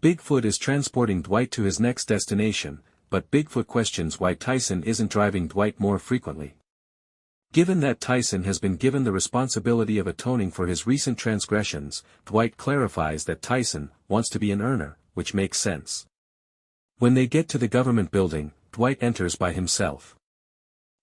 Bigfoot is transporting Dwight to his next destination, but Bigfoot questions why Tyson isn't driving Dwight more frequently. Given that Tyson has been given the responsibility of atoning for his recent transgressions, Dwight clarifies that Tyson wants to be an earner, which makes sense. When they get to the government building, Dwight enters by himself.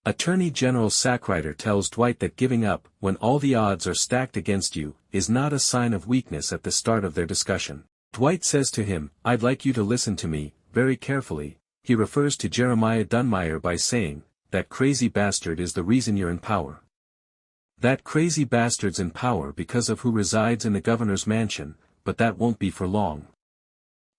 Attorney General Sackrider tells Dwight that giving up, when all the odds are stacked against you, is not a sign of weakness at the start of their discussion. Dwight says to him, "I'd like you to listen to me, very carefully." He refers to Jeremiah Dunmire by saying, "That crazy bastard is the reason you're in power. That crazy bastard's in power because of who resides in the governor's mansion, but that won't be for long."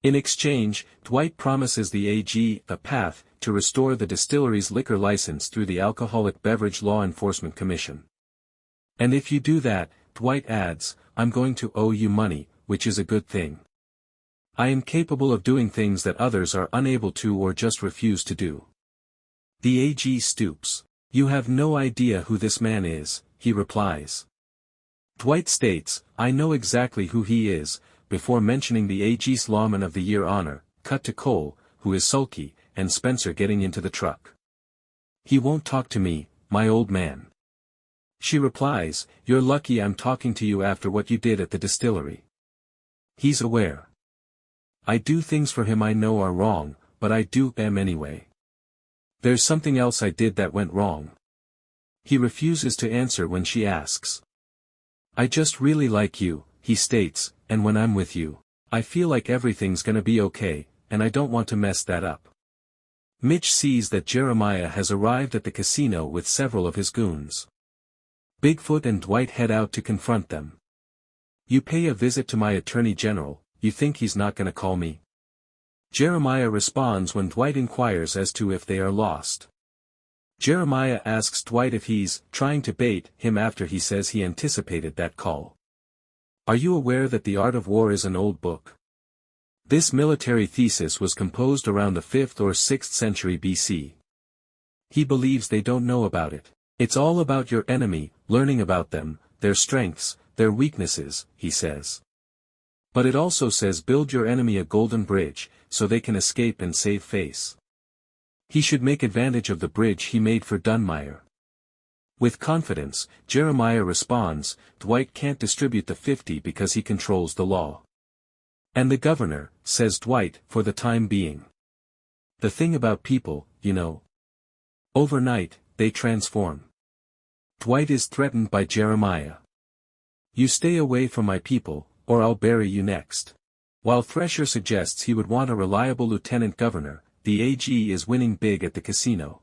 In exchange, Dwight promises the AG a path to restore the distillery's liquor license through the Alcoholic Beverage Law Enforcement Commission. "And if you do that," Dwight adds, "I'm going to owe you money, which is a good thing. I am capable of doing things that others are unable to or just refuse to do." The AG stoops. "You have no idea who this man is," he replies. Dwight states, "I know exactly who he is," before mentioning the AG's Lawman of the Year honor, cut to Cole, who is sulky, and Spencer getting into the truck. "He won't talk to me, my old man." She replies, "You're lucky I'm talking to you after what you did at the distillery." He's aware. "I do things for him I know are wrong, but I do them anyway. There's something else I did that went wrong." He refuses to answer when she asks. "I just really like you," he states, "and when I'm with you, I feel like everything's gonna be okay, and I don't want to mess that up." Mitch sees that Jeremiah has arrived at the casino with several of his goons. Bigfoot and Dwight head out to confront them. "You pay a visit to my attorney general, you think he's not gonna call me?" Jeremiah responds when Dwight inquires as to if they are lost. Jeremiah asks Dwight if he's trying to bait him after he says he anticipated that call. "Are you aware that The Art of War is an old book? This military thesis was composed around the 5th or 6th century BC. He believes they don't know about it. It's all about your enemy, learning about them, their strengths, their weaknesses," he says. "But it also says build your enemy a golden bridge, so they can escape and save face. He should make advantage of the bridge he made for Dunmire." With confidence, Jeremiah responds, "Dwight can't distribute the 50 because he controls the law. And the governor," says Dwight, "for the time being. The thing about people, you know. Overnight, they transform." Dwight is threatened by Jeremiah. "You stay away from my people, or I'll bury you next." While Thresher suggests he would want a reliable lieutenant governor, the AG is winning big at the casino.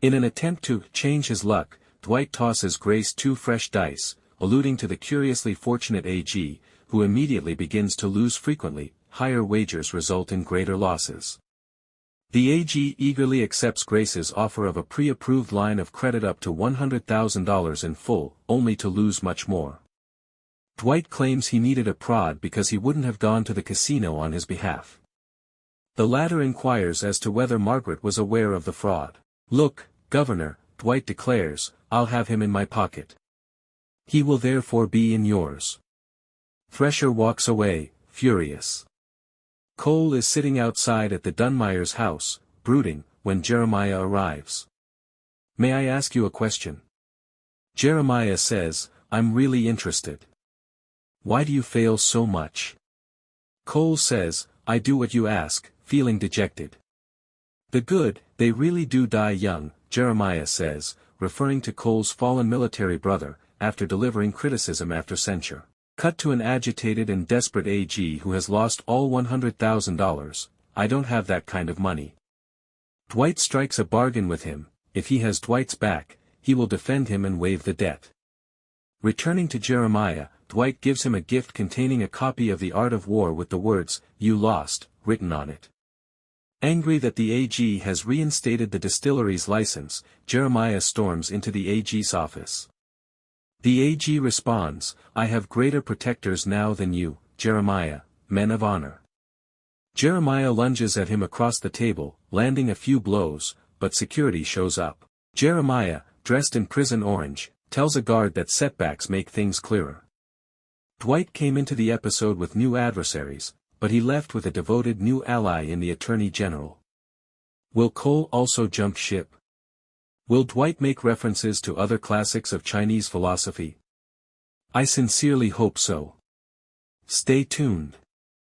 In an attempt to change his luck, Dwight tosses Grace 2 fresh dice, alluding to the curiously fortunate AG, who immediately begins to lose frequently. Higher wagers result in greater losses. The AG eagerly accepts Grace's offer of a pre-approved line of credit up to $100,000 in full, only to lose much more. Dwight claims he needed a prod because he wouldn't have gone to the casino on his behalf. The latter inquires as to whether Margaret was aware of the fraud. "Look, Governor," Dwight declares, "I'll have him in my pocket. He will therefore be in yours." Thresher walks away, furious. Cole is sitting outside at the Dunmire's house, brooding, when Jeremiah arrives. "May I ask you a question?" Jeremiah says, "I'm really interested." "Why do you fail so much?" Cole says, "I do what you ask," feeling dejected. "The good, they really do die young," Jeremiah says, referring to Cole's fallen military brother, after delivering criticism after censure. Cut to an agitated and desperate AG who has lost all $100,000, "I don't have that kind of money." Dwight strikes a bargain with him, if he has Dwight's back, he will defend him and waive the debt. Returning to Jeremiah, Dwight gives him a gift containing a copy of The Art of War with the words, "You lost," written on it. Angry that the AG has reinstated the distillery's license, Jeremiah storms into the AG's office. The AG responds, "I have greater protectors now than you, Jeremiah, men of honor." Jeremiah lunges at him across the table, landing a few blows, but security shows up. Jeremiah, dressed in prison orange, tells a guard that setbacks make things clearer. Dwight came into the episode with new adversaries, but he left with a devoted new ally in the Attorney General. Will Cole also jump ship? Will Dwight make references to other classics of Chinese philosophy? I sincerely hope so. Stay tuned.